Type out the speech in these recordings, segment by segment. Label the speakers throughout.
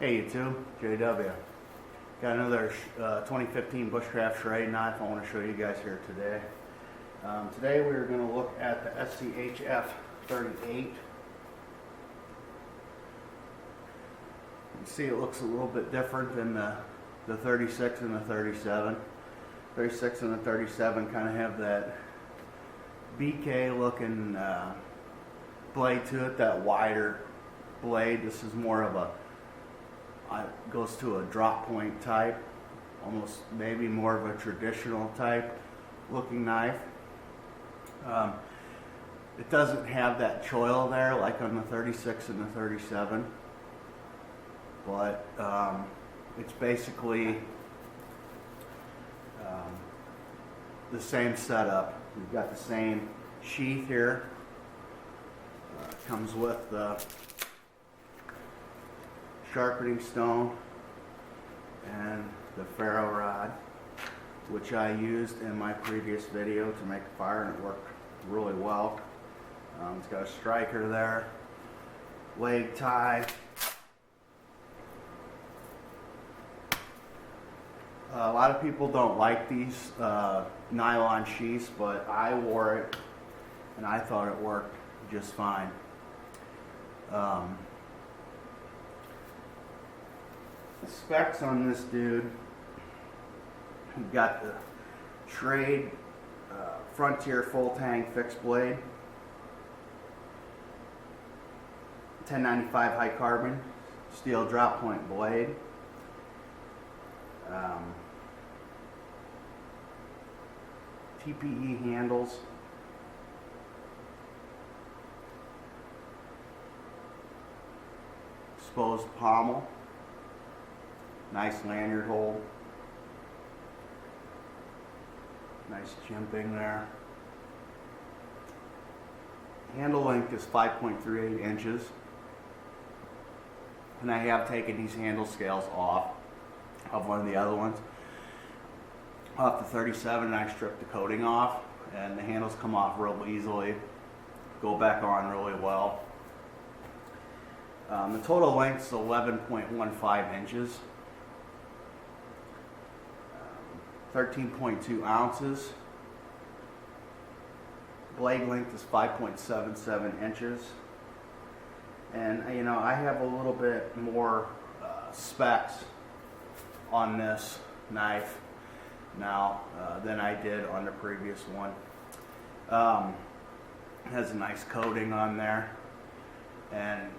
Speaker 1: Hey YouTube, JW. Got another 2015 Bushcraft Schrade knife I want to show you guys here today. Today we're going to look at the SCHF38. You can see it looks a little bit different than the 36 and the 37. 36 and the 37 kind of have that BK looking blade to it, that wider blade. This is more of a goes to a drop point type, almost maybe more of a traditional type looking knife. It doesn't have that choil there like on the 36 and the 37, but it's basically the same setup. We've got the same sheath here. Comes with the sharpening stone and the Ferro Rod, which I used in my previous video to make a fire, and it worked really well. It's got a striker there, leg tie. A lot of people don't like these nylon sheaths, but I wore it and I thought it worked just fine. The specs on this dude, you've got the Schrade Frontier Full Tang fixed blade, 1095 high carbon steel drop point blade, TPE handles, exposed pommel, nice lanyard hole, nice jimping there. Handle length is 5.38 inches, and I have taken these handle scales off of one of the other ones, off the 37, and I stripped the coating off, and the handles come off real easily, go back on really well. The total length is 11.15 inches, 13.2 ounces. Blade length is 5.77 inches. And you know, I have a little bit more specs on this knife now than I did on the previous one. It has a nice coating on there, and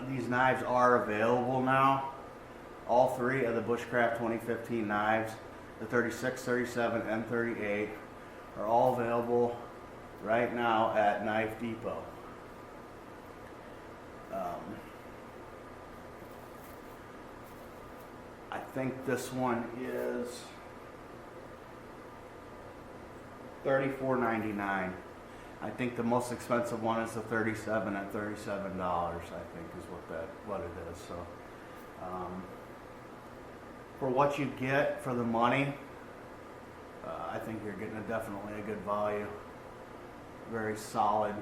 Speaker 1: these knives are available now. All three of the Bushcraft 2015 knives, the 36, 37, and 38, are all available right now at Knife Depot. I think this one is $34.99. I think the most expensive one is the 37 at $37. I think is what it is. So for what you get for the money, I think you're getting definitely a good value. Very solid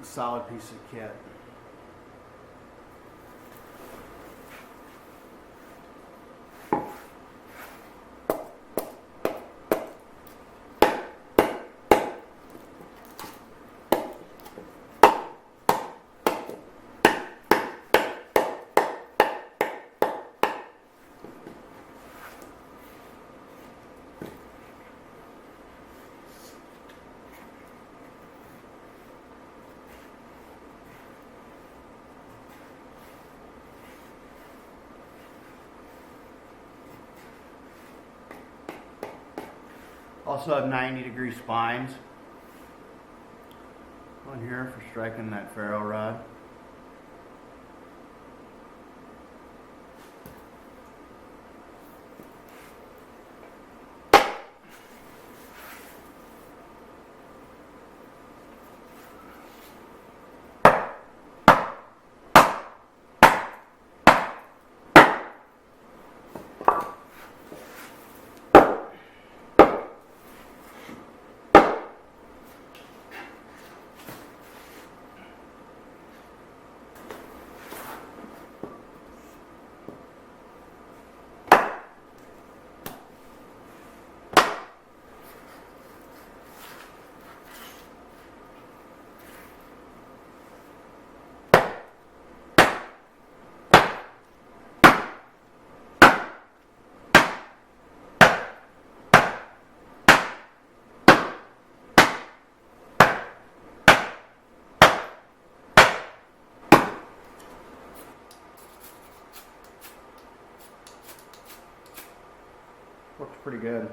Speaker 1: piece of kit. Also have 90-degree spines on here for striking that Ferro Rod. pretty good.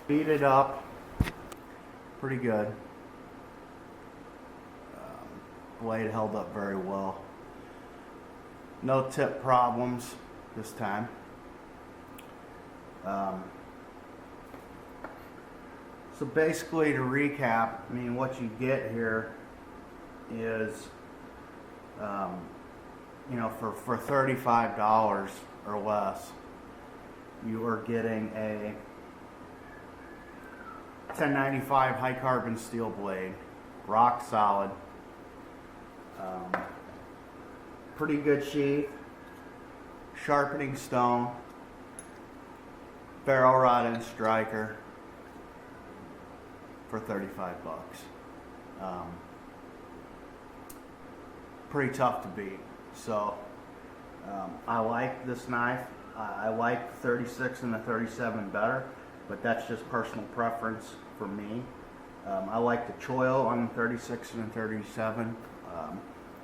Speaker 1: Beat it up pretty good. Blade held up very well. No tip problems this time. So basically, to recap, I mean, what you get here is, you know, for $35 or less, you are getting a 1095 high carbon steel blade, rock solid, pretty good sheath, sharpening stone, ferro rod and striker for 35 bucks. Pretty tough to beat. So I like this knife. I like the 36 and the 37 better, but that's just personal preference for me. I like the choil on the 36 and the 37,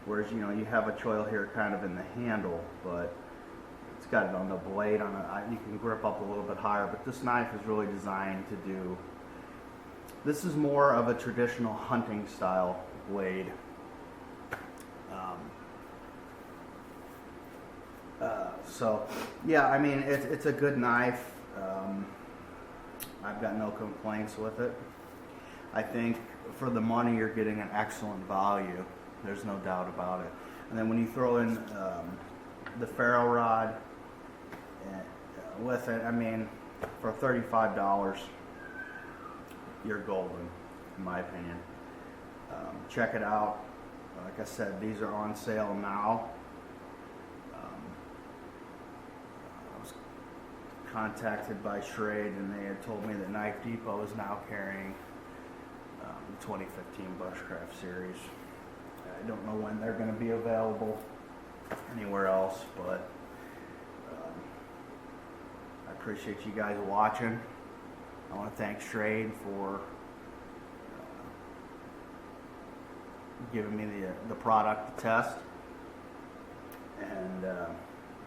Speaker 1: whereas, you know, you have a choil here kind of in the handle, but it's got it on the blade. You can grip up a little bit higher, but this knife is really designed to do, this is more of a traditional hunting style blade. So yeah, I mean, it's a good knife. I've got no complaints with it. I think for the money you're getting an excellent value. There's no doubt about it. And then when you throw in the ferro rod with it, I mean, for $35, you're golden, in my opinion. Check it out. Like I said, these are on sale now. I was contacted by Schrade, and they had told me that Knife Depot is now carrying the 2015 Bushcraft series. I don't know when they're going to be available anywhere else, but I appreciate you guys watching. I want to thank Schrade for giving me the product to test, and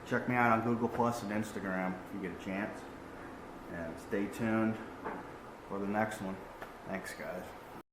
Speaker 1: check me out on Google Plus and Instagram if you get a chance, and stay tuned for the next one. Thanks, guys.